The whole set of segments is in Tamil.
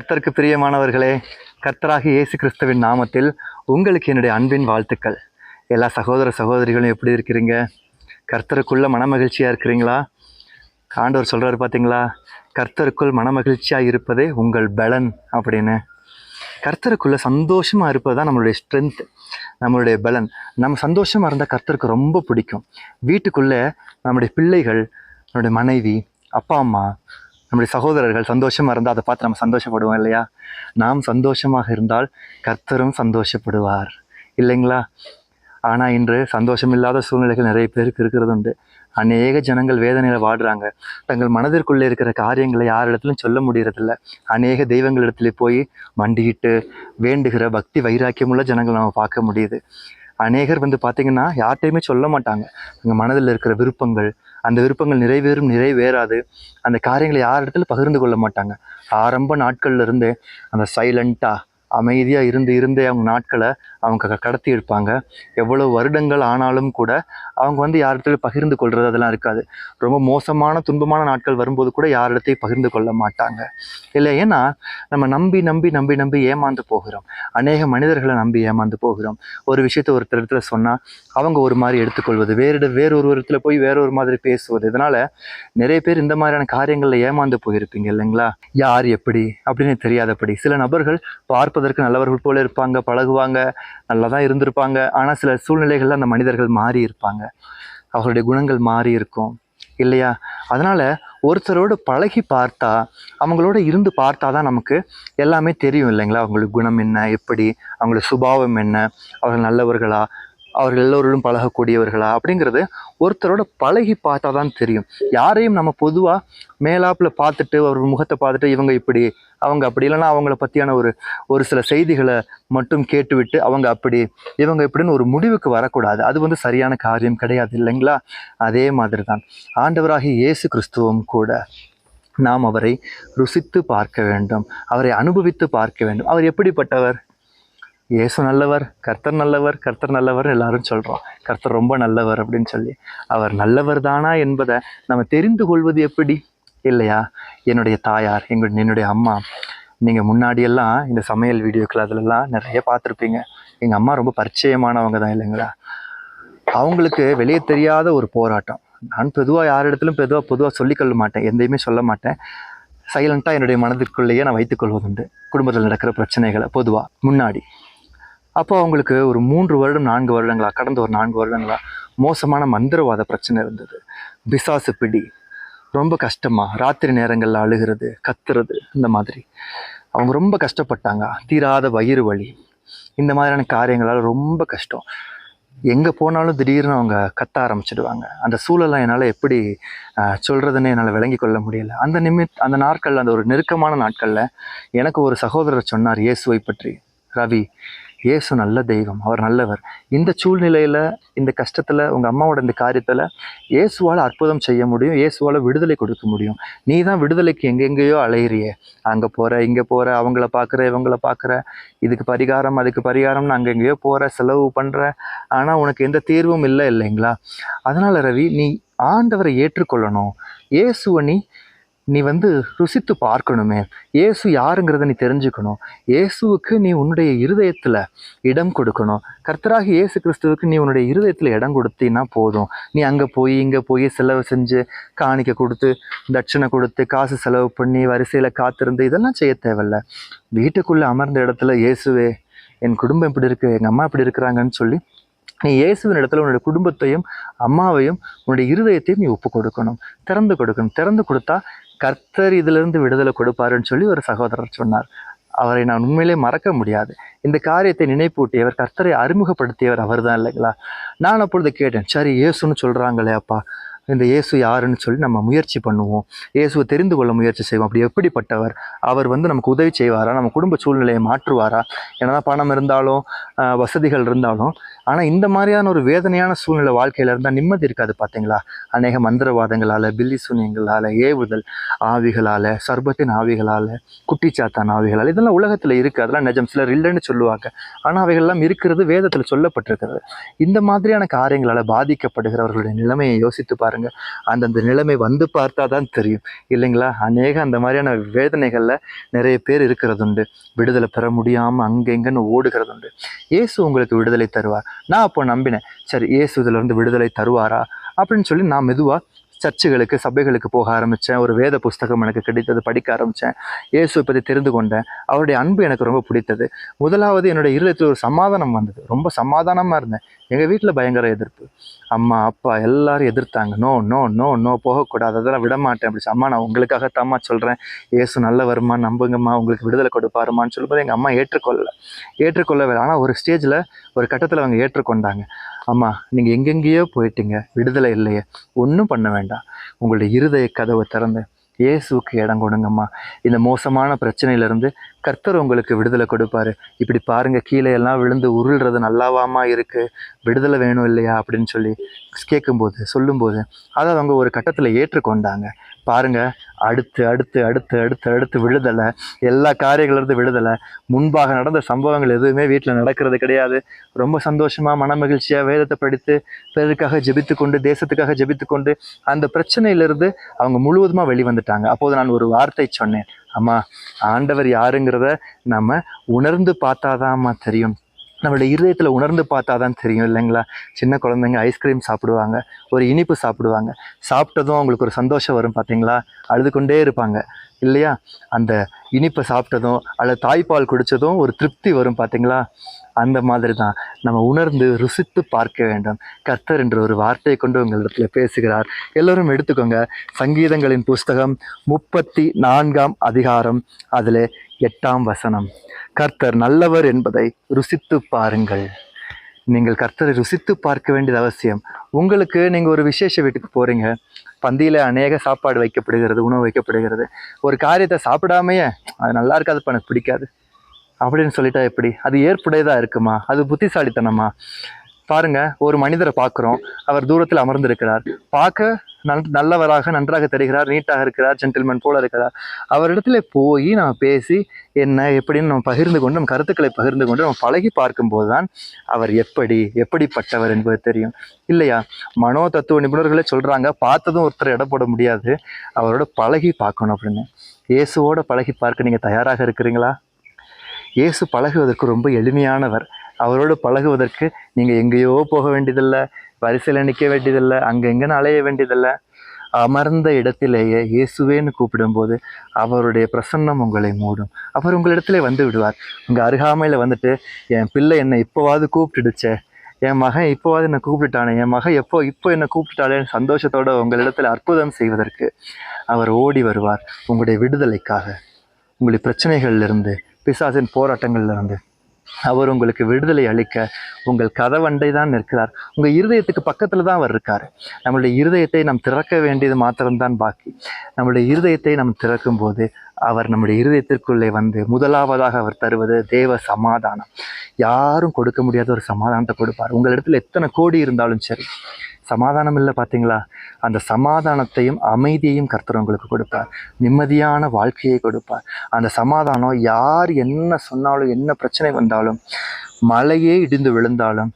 கர்த்தருக்கு பிரியமானவர்களே, கர்த்தராகிய இயேசு கிறிஸ்துவின் நாமத்தில் உங்களுக்கு என்னுடைய அன்பின் வாழ்த்துக்கள். எல்லா சகோதர சகோதரிகளும் எப்படி இருக்கிறீங்க? கர்த்தருக்குள்ள மனமகிழ்ச்சியாக இருக்கிறீங்களா? ஆண்டவர் சொல்கிறாரு பார்த்தீங்களா, கர்த்தருக்குள் மனமகிழ்ச்சியாக இருப்பதே உங்கள் பலன் அப்படின்னு. கர்த்தருக்குள்ளே சந்தோஷமாக இருப்பது தான் நம்மளுடைய ஸ்ட்ரென்த், நம்மளுடைய பலன். நம்ம சந்தோஷமாக இருந்தால் கர்த்தருக்கு ரொம்ப பிடிக்கும். வீட்டுக்குள்ளே நம்முடைய பிள்ளைகள், நம்முடைய மனைவி, அப்பா அம்மா, நம்முடைய சகோதரர்கள் சந்தோஷமாக இருந்தால் அதை பார்த்து நம்ம சந்தோஷப்படுவோம் இல்லையா? நாம் சந்தோஷமாக இருந்தால் கர்த்தரும் சந்தோஷப்படுவார் இல்லைங்களா? ஆனால் இன்று சந்தோஷம் இல்லாத சூழ்நிலைகள் நிறைய பேருக்கு இருக்கிறது உண்டு. அநேக ஜனங்கள் வேதனையில் வாடுறாங்க. தங்கள் மனதிற்குள்ளே இருக்கிற காரியங்களை யாரிடத்துலையும் சொல்ல முடியறதில்ல. அநேக தெய்வங்களிடத்துல போய் மண்டிகிட்டு வேண்டுகிற பக்தி வைராக்கியமுள்ள ஜனங்கள் நம்ம பார்க்க முடியுது. அநேகர் பார்த்திங்கன்னா யார்கிட்டையுமே சொல்ல மாட்டாங்க. எங்கள் மனதில் இருக்கிற விருப்பங்கள், அந்த விருப்பங்கள் நிறைவேறாது. அந்த காரியங்களை யார் இடத்துல பகிர்ந்து கொள்ள மாட்டாங்க. ஆரம்ப நாட்கள்ல இருந்தே அந்த சைலண்ட்டாக அமைதியாக இருந்தே அவங்க நாட்களை அவங்க கடத்தி இருப்பாங்க. எவ்வளோ வருடங்கள் ஆனாலும் கூட அவங்க யார் இடத்துல பகிர்ந்து கொள்வது அதெல்லாம் இருக்காது. ரொம்ப மோசமான துன்பமான நாட்கள் வரும்போது கூட யார் இடத்தையும் பகிர்ந்து கொள்ள மாட்டாங்க இல்லை. ஏன்னா நம்ம நம்பி ஏமாந்து போகிறோம். அநேக மனிதர்களை நம்பி ஏமாந்து போகிறோம். ஒரு விஷயத்தை ஒருத்தர் இடத்துல சொன்னால் அவங்க ஒரு மாதிரி எடுத்துக்கொள்வது, வேறொரு இடத்துல போய் வேறொரு மாதிரி பேசுவது. இதனால் நிறைய பேர் இந்த மாதிரியான காரியங்களில் ஏமாந்து போயிருப்பீங்க இல்லைங்களா? யார் எப்படி அப்படின்னு தெரியாதபடி சில நபர்கள் பார்ப்பதற்கு நல்லவர்கள் போல இருப்பாங்க, பழகுவாங்க, நல்லா தான் இருந்திருப்பாங்க. ஆனால் சில சூழ்நிலைகளில் அந்த மனிதர்கள் மாறி இருப்பாங்க, அவர்களுடைய குணங்கள் மாறி இருக்கும் இல்லையா? அதனால் ஒருத்தரோடு பழகி பார்த்தா, அவங்களோட இருந்து பார்த்தா தான் நமக்கு எல்லாமே தெரியும் இல்லைங்களா? அவங்களுக்கு குணம் என்ன, எப்படி, அவங்களுடைய சுபாவம் என்ன, அவர்கள் நல்லவர்களா, அவர்கள் எல்லோரோடும் பழகக்கூடியவர்களா அப்படிங்கிறது ஒருத்தரோட பழகி பார்த்தா தான் தெரியும். யாரையும் நம்ம பொதுவாக மேலாப்பில் பார்த்துட்டு அவர் முகத்தை பார்த்துட்டு இவங்க இப்படி அவங்க அப்படி, இல்லைன்னா அவங்கள பற்றியான ஒரு சில செய்திகளை மட்டும் கேட்டுவிட்டு அவங்க அப்படி இவங்க இப்படின்னு ஒரு முடிவுக்கு வரக்கூடாது. அது சரியான காரியம் கிடையாது இல்லைங்களா? அதே மாதிரி தான் ஆண்டவராகிய இயேசு கிறிஸ்துவும் கூட நாம் அவரை ருசித்து பார்க்க வேண்டும், அவரை அனுபவித்து பார்க்க வேண்டும். அவர் எப்படிப்பட்டவர்? இயேசு நல்லவர், கர்த்தர் நல்லவர் எல்லாரும் சொல்கிறோம். கர்த்தர் ரொம்ப நல்லவர் அப்படின்னு சொல்லி. அவர் நல்லவர் தானா என்பதை நம்ம தெரிந்து கொள்வது எப்படி இல்லையா? என்னுடைய தாயார், என்னுடைய அம்மா, நீங்கள் முன்னாடியெல்லாம் இந்த சமையல் வீடியோக்கள் அதிலெல்லாம் நிறைய பார்த்துருப்பீங்க. எங்கள் அம்மா ரொம்ப பரிச்சயமானவங்க தான் இல்லைங்களா? அவங்களுக்கு வெளியே தெரியாத ஒரு போராட்டம். நான் பொதுவாக சொல்லிக்கொள்ள மாட்டேன், எந்தையுமே சொல்ல மாட்டேன். சைலண்ட்டாக என்னுடைய மனதிற்குள்ளேயே நான் வைத்துக்கொள்வதுண்டு குடும்பத்தில் நடக்கிற பிரச்சனைகளை பொதுவாக முன்னாடி. அப்போ அவங்களுக்கு ஒரு 3 வருடம் 4 வருடங்களா, கடந்த ஒரு 4 வருடங்களா மோசமான மந்திரவாத பிரச்சனை இருந்தது. பிசாசு பிடி, ரொம்ப கஷ்டமாக ராத்திரி நேரங்களில் அழுகிறது, கத்துறது, இந்த மாதிரி அவங்க ரொம்ப கஷ்டப்பட்டாங்க. தீராத வயிறு வலி, இந்த மாதிரியான காரியங்களால் ரொம்ப கஷ்டம். எங்கே போனாலும் திடீர்னு அவங்க கத்த ஆரம்பிச்சிடுவாங்க. அந்த சூழலாம் என்னால் எப்படி சொல்கிறதுன்னு என்னால் விளங்கி கொள்ள முடியலை. அந்த நாட்களில், அந்த ஒரு நெருக்கமான நாட்களில் எனக்கு ஒரு சகோதரர் சொன்னார் இயேசுவை பற்றி. ரவி, இயேசு நல்ல தெய்வம், அவர் நல்லவர். இந்த சூழ்நிலையில், இந்த கஷ்டத்தில், உங்கள் அம்மாவோட இந்த காரியத்தில் இயேசுவால் அற்புதம் செய்ய முடியும், இயேசுவால் விடுதலை கொடுக்க முடியும். நீ தான் விடுதலைக்கு எங்கெங்கேயோ அலையிறியே, அங்கே போகிற, இங்கே போகிற, அவங்கள பார்க்குற, இவங்கள பார்க்குற, அதுக்கு பரிகாரம்னு அங்கெங்கேயோ போகிற, செலவு பண்ணுற, ஆனால் உனக்கு எந்த தீர்வும் இல்லைங்களா? அதனால் ரவி, நீ ஆண்டவரை ஏற்றுக்கொள்ளணும். இயேசுவை நீ ருசித்து பார்க்கணுமே. இயேசு யாருங்கிறத நீ தெரிஞ்சுக்கணும். இயேசுவுக்கு நீ உன்னுடைய இருதயத்தில் இடம் கொடுக்கணும். கர்த்தராகி இயேசு கிறிஸ்துவுக்கு நீ உன்னுடைய இருதயத்தில் இடம் கொடுத்தீன்னா போதும். நீ அங்கே போய் இங்கே போய் செலவு செஞ்சு, காணிக்கை கொடுத்து, தட்சணை கொடுத்து, காசு செலவு பண்ணி, வரிசையில் காத்திருந்து இதெல்லாம் செய்ய தேவையில்ல. வீட்டுக்குள்ளே அமர்ந்த இடத்துல இயேசுவே, என் குடும்பம் இப்படி இருக்குது, எங்கள் அம்மா இப்படி இருக்கிறாங்கன்னு சொல்லி நீ இயேசுவின் இடத்துல உன்னுடைய குடும்பத்தையும் அம்மாவையும் உன்னுடைய இருதயத்தையும் நீ ஒப்பு கொடுக்கணும், திறந்து கொடுத்தா கர்த்தர் இதிலிருந்து விடுதலை கொடுப்பாருன்னு சொல்லி ஒரு சகோதரர் சொன்னார். அவரை நான் உண்மையிலே மறக்க முடியாது. இந்த காரியத்தை நினைப்பூட்டியவர், கர்த்தரை அறிமுகப்படுத்தியவர் அவர் தான் இல்லைங்களா? நான் அப்பொழுது கேட்டேன், சரி இயேசுன்னு சொல்கிறாங்களே அப்பா, இந்த இயேசு யாருன்னு சொல்லி நம்ம முயற்சி பண்ணுவோம், இயேசுவை தெரிந்து கொள்ள முயற்சி செய்வோம். அப்படி எப்படிப்பட்டவர், அவர் நமக்கு உதவி செய்வாரா, நம்ம குடும்ப சூழ்நிலையை மாற்றுவாரா? என்னதான் பணம் இருந்தாலும் வசதிகள் இருந்தாலும் ஆனால் இந்த மாதிரியான ஒரு வேதனையான சூழ்நிலை வாழ்க்கையில் இருந்தால் நிம்மதி இருக்காது பார்த்தீங்களா? அநேக மந்திரவாதங்களால், பில்லி சூனியங்களால், ஏவுதல் ஆவிகளால், சர்பத்தின் ஆவிகளால், குட்டிச்சாத்தான் ஆவிகளால், இதெல்லாம் உலகத்தில் இருக்குது. அதெல்லாம் நிஜம். சிலர் இல்லைன்னு சொல்லுவாங்க, ஆனால் அவைகள்லாம் இருக்கிறது, வேதத்தில் சொல்லப்பட்டிருக்கிறது. இந்த மாதிரியான காரியங்களால் பாதிக்கப்படுகிறவர்களுடைய நிலைமையை யோசித்து பாருங்கள். அந்தந்த நிலைமை வந்து பார்த்தா தான் தெரியும் இல்லைங்களா? அநேக அந்த மாதிரியான வேதனைகளில் நிறைய பேர் இருக்கிறதுண்டு. விடுதலை பெற முடியாமல் அங்கெங்கன்னு ஓடுகிறதுண்டு. இயேசு உங்களுக்கு விடுதலை தருவார். நான் அப்போ நம்பினேன், சரி இயேசு இதிலிருந்து விடுதலை தருவாரா அப்படின்னு சொல்லி நான் மெதுவாக சர்ச்சுகளுக்கு, சபைகளுக்கு போக ஆரம்பித்தேன். ஒரு வேத புஸ்தகம் எனக்கு கிடைத்தது, படிக்க ஆரம்பித்தேன். இயேசுவை பற்றி தெரிந்து கொண்டேன். அவருடைய அன்பு எனக்கு ரொம்ப பிடித்தது. முதலாவது என்னுடைய இருதயத்தில் ஒரு சமாதானம் வந்தது. ரொம்ப சமாதானமாக இருந்தேன். எங்கள் வீட்டில் பயங்கர எதிர்ப்பு. அம்மா அப்பா எல்லாரும் எதிர்த்தாங்க. நோ நோ நோ நோ, போகக்கூடாது, அதெல்லாம் விடமாட்டேன் அப்படி. அம்மா நான் உங்களுக்காகத்தாம்மா சொல்கிறேன், இயேசு நல்ல வருமா, நம்புங்கம்மா, உங்களுக்கு விடுதலை கொடுப்பாருமான்னு சொல்லும்போது எங்கள் அம்மா ஏற்றுக்கொள்ளவே. ஆனால் ஒரு ஸ்டேஜில், ஒரு கட்டத்தில் அவங்க ஏற்றுக்கொண்டாங்க. அம்மா நீங்கள் எங்கெங்கேயோ போயிட்டீங்க, விடுதலை இல்லையே, ஒன்றும் பண்ண வேண்டாம், உங்களுடைய இருதய கதவை திறந்து இயேசுவுக்கு இடம் கொடுங்கம்மா. இந்த மோசமான பிரச்சனையிலேருந்து கர்த்தர் உங்களுக்கு விடுதலை கொடுப்பாரு. இப்படி பாருங்கள், கீழே எல்லாம் விழுந்து உருள்றது நல்லாவாமா இருக்குது, விடுதலை வேணும் இல்லையா அப்படின்னு சொல்லி சொல்லும்போது அதை அவங்க ஒரு கட்டத்தில் ஏற்றுக்கொண்டாங்க. பாருங்கள், அடுத்து அடுத்து அடுத்து அடுத்து அடுத்து விடுதலை, எல்லா காரியங்களிலிருந்து விடுதலை. முன்பாக நடந்த சம்பவங்கள் எதுவுமே வீட்டில் நடக்கிறது கிடையாது. ரொம்ப சந்தோஷமாக, மனமகிழ்ச்சியாக வேதத்தை படித்து, பிறருக்காக ஜெபித்து கொண்டு, தேசத்துக்காக ஜெபித்து கொண்டு அந்த பிரச்சனையிலிருந்து அவங்க முழுவதுமாக வெளிவந்துட்டாங்க. அப்போது நான் ஒரு வார்த்தை சொன்னேன், அம்மா ஆண்டவர் யாருங்கிறத நம்ம உணர்ந்து பார்த்தாதாம்மா தெரியும், நம்மளுடைய இருதயத்தில் உணர்ந்து பார்த்தா தான் தெரியும் இல்லைங்களா? சின்ன குழந்தைங்க ஐஸ்கிரீம் சாப்பிடுவாங்க, ஒரு இனிப்பு சாப்பிடுவாங்க, சாப்பிட்டதும் அவங்களுக்கு ஒரு சந்தோஷம் வரும் பார்த்தீங்களா? அழுது கொண்டே இருப்பாங்க இல்லையா? அந்த இனிப்பை சாப்பிட்டதும் அல்லது தாய்ப்பால் குடித்ததும் ஒரு திருப்தி வரும் பார்த்தீங்களா? அந்த மாதிரி தான் நம்ம உணர்ந்து ருசித்து பார்க்க வேண்டும். கர்த்தர் என்ற ஒரு வார்த்தையை கொண்டு உங்களிடத்தில் பேசுகிறார். எல்லோரும் எடுத்துக்கோங்க. சங்கீதங்களின் புஸ்தகம் 34ஆம் அதிகாரம், அதில் 8ஆம் வசனம். கர்த்தர் நல்லவர் என்பதை ருசித்து பாருங்கள். நீங்கள் கர்த்தரை ருசித்து பார்க்க வேண்டியது அவசியம். உங்களுக்கு நீங்கள் ஒரு விசேஷ வீட்டுக்கு போகிறீங்க, பந்தியில் அநேக சாப்பாடு வைக்கப்படுகிறது, உணவு வைக்கப்படுகிறது. ஒரு காரியத்தை சாப்பிடாமையே அது நல்லா இருக்காது, எனக்கு பிடிக்காது அப்படின்னு சொல்லிட்டா எப்படி? அது ஏற்புடையதாக இருக்குமா? அது புத்திசாலித்தனமா? பாருங்கள், ஒரு மனிதரை பார்க்குறோம், அவர் தூரத்தில் அமர்ந்திருக்கிறார், பார்க்க நல்லவராக நன்றாக தெரிகிறார், நீட்டாக இருக்கிறார், ஜென்டில்மேன் போல இருக்கிறார். அவரிடத்துல போய் நம்ம பேசி என்ன எப்படின்னு நம்ம பகிர்ந்து கொண்டு, நம்ம கருத்துக்களை பகிர்ந்து கொண்டு நம்ம பழகி பார்க்கும்போது தான் அவர் எப்படிப்பட்டவர் என்பது தெரியும் இல்லையா? மனோ தத்துவ நிபுணர்களே சொல்கிறாங்க, பார்த்ததும் ஒருத்தர் எடை போட முடியாது, அவரோட பழகி பார்க்கணும் அப்படின்னு. இயேசுவோட பழகி பார்க்க நீங்கள் தயாராக இருக்கிறீங்களா? இயேசு பழகுவதற்கு ரொம்ப எளிமையானவர். அவரோடு பழகுவதற்கு நீங்கள் எங்கேயோ போக வேண்டியதில்லை, வரிசையில் நிற்க வேண்டியதில்லை, அங்கெங்கன்னு அலைய வேண்டியதில்லை. அமர்ந்த இடத்திலேயே இயேசுவேன்னு கூப்பிடும்போது அவருடைய பிரசன்னம் உங்களை மூடும். அவர் உங்களிடத்துல வந்து விடுவார். உங்கள் அருகாமையில் வந்துட்டு, என் பிள்ளை என்னை இப்போவாது கூப்பிட்டுடுச்சே, என் மகன் இப்போவாது என்னை கூப்பிட்டுட்டானே, என் மகன் இப்போ என்னை கூப்பிட்டுட்டாளேன்னு சந்தோஷத்தோடு உங்களிடத்தில் அற்புதம் செய்வதற்கு அவர் ஓடி வருவார். உங்களுடைய விடுதலைக்காக, உங்களுடைய பிரச்சனைகளிலிருந்து, பிசாசின் போராட்டங்கள்லேருந்து அவர் உங்களுக்கு விடுதலை அளிக்க உங்கள் கதவண்டை தான் நிற்கிறார். உங்கள் இருதயத்துக்கு பக்கத்தில் தான் அவர் இருக்கார். நம்மளுடைய இருதயத்தை நாம் திறக்க வேண்டியது மாத்திரம்தான் பாக்கி. நம்மளுடைய இருதயத்தை நாம் திறக்கும் போது அவர் நம்முடைய இருதயத்திற்குள்ளே வந்து முதலாவதாக அவர் தருவது தேவ சமாதானம். யாரும் கொடுக்க முடியாத ஒரு சமாதானத்தை கொடுப்பார். உங்களிடத்தில் எத்தனை கோடி இருந்தாலும் சரி, சமாதானம் இல்லை பார்த்தீங்களா? அந்த சமாதானத்தையும் அமைதியையும் கர்த்தர் உங்களுக்கு கொடுப்பார். நிம்மதியான வாழ்க்கையை கொடுப்பார். அந்த சமாதானம் யார் என்ன சொன்னாலும், என்ன பிரச்சனை வந்தாலும், மலையே இடிந்து விழுந்தாலும்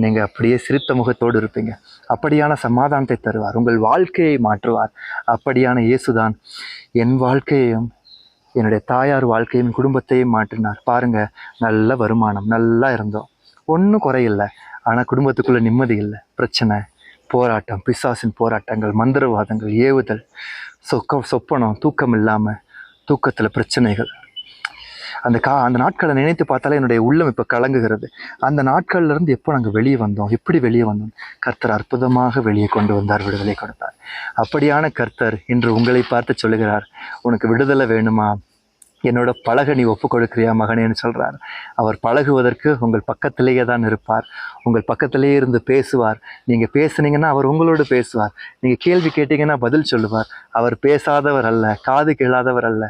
நீங்கள் அப்படியே சிரித்த முகத்தோடு இருப்பீங்க. அப்படியான சமாதானத்தை தருவார். உங்கள் வாழ்க்கையை மாற்றுவார். அப்படியான இயேசுதான் என் வாழ்க்கையையும் என்னுடைய தாயார் வாழ்க்கையும் குடும்பத்தையும் மாற்றினார். பாருங்கள், நல்ல வருமானம், நல்லா இருந்தோம், ஒன்றும் குறையில்லை. ஆனால் குடும்பத்துக்குள்ளே நிம்மதி இல்லை, பிரச்சனை, போராட்டம், பிசாசின் போராட்டங்கள், மந்திரவாதங்கள், ஏவுதல், சொப்பனம், தூக்கம் இல்லாமல், தூக்கத்தில் பிரச்சனைகள். அந்த நாட்களை நினைத்து பார்த்தாலே என்னுடைய உள்ளம் இப்போ கலங்குகிறது. அந்த நாட்கள்லேருந்து எப்போ நாங்கள் வெளியே வந்தோம், எப்படி வெளியே வந்தோம்? கர்த்தர் அற்புதமாக வெளியே கொண்டு வந்தார், விடுதலை கொடுத்தார். அப்படியான கர்த்தர் இன்று உங்களை பார்த்து சொல்லுகிறார், உனக்கு விடுதலை வேணுமா? என்னோட பழக நீ ஒப்பு கொடுக்குறியா மகனேன்னு சொல்கிறார். அவர் பழகுவதற்கு உங்கள் பக்கத்திலேயே தான் இருப்பார். உங்கள் பக்கத்திலேயே இருந்து பேசுவார். நீங்கள் பேசுனீங்கன்னா அவர் உங்களோடு பேசுவார். நீங்கள் கேள்வி கேட்டீங்கன்னா பதில் சொல்லுவார். அவர் பேசாதவர் அல்ல, காது கேளாதவர் அல்ல.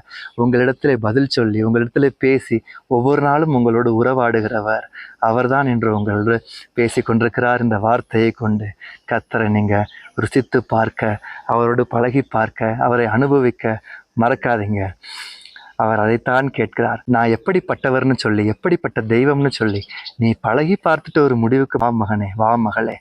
உங்களிடத்திலே பதில் சொல்லி உங்களிடத்திலே பேசி ஒவ்வொரு நாளும் உங்களோடு உறவாடுகிறவர் அவர்தான் என்று உங்களோடு பேசி கொண்டிருக்கிறார். இந்த வார்த்தையை கொண்டு கர்த்தரை நீங்கள் ருசித்து பார்க்க, அவரோடு பழகி பார்க்க, அவரை அனுபவிக்க மறக்காதீங்க. அவர் அதைத்தான் கேட்கிறார். நான் எப்படிப்பட்டவர்னு சொல்லி, எப்படிப்பட்ட தெய்வம்னு சொல்லி நீ பழகி பார்த்துட்டு ஒரு முடிவுக்கு வா மகனே, வா மகளே,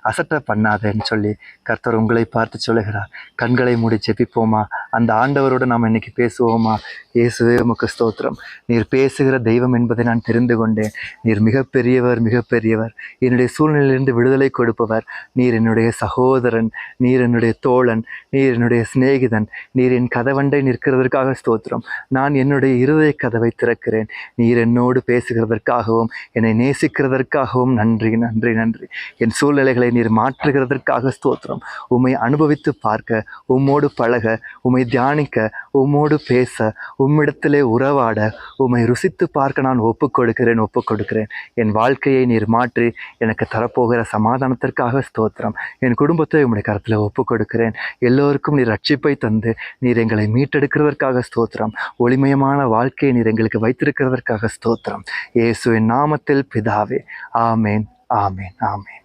அசட்டை பண்ணாதேன்னு சொல்லி கர்த்தர் உங்களை பார்த்து சொல்லுகிறார். கண்களை மூடி ஜெபிப்போமா? அந்த ஆண்டவரோடு நாம் இன்னைக்கு பேசுவோமா? இயேசுவே உமக்கு ஸ்தோத்திரம். நீர் பேசுகிற தெய்வம் என்பதை நான் தெரிந்து கொண்டேன். நீர் மிகப்பெரியவர், மிகப்பெரியவர். என்னுடைய சூழ்நிலையிலிருந்து விடுதலை கொடுப்பவர். நீர் என்னுடைய சகோதரன், நீர் என்னுடைய தோழன், நீர் என்னுடைய சிநேகிதன். நீர் என் கதவண்டை நிற்கிறதற்காக ஸ்தோத்திரம். நான் என்னுடைய இருதய கதவை திறக்கிறேன். நீர் என்னோடு பேசுகிறதற்காகவும் என்னை நேசிக்கிறதற்காகவும் நன்றி, நன்றி, நன்றி. என் சூழ்நிலைகளை நீர் மாற்றுகிறதற்காக ஸ்தோத்திரம். உம்மை அனுபவித்து பார்க்க, உம்மோடு பழக, உம்மை தியானிக்க, உம்மோடு பேச, உம்மிடத்திலே உறவாட, உம்மை ருசித்து பார்க்க நான் ஒப்புக் கொடுக்கிறேன். என் வாழ்க்கையை நீர் மாற்றி எனக்கு தரப்போகிற சமாதானத்திற்காக ஸ்தோத்திரம். என் குடும்பத்தை உம்முடைய கரத்தில் ஒப்புக் கொடுக்கிறேன். எல்லோருக்கும் நீர் ரட்சிப்பை தந்து நீர் எங்களை மீட்டெடுக்கிறதற்காக ஸ்தோத்திரம். ஒளிமயமான வாழ்க்கையை நீர் எங்களுக்கு வைத்திருக்கிறதற்காக ஸ்தோத்திரம். இயேசுவின் நாமத்தில் பிதாவே. ஆமேன், ஆமேன், ஆமேன்.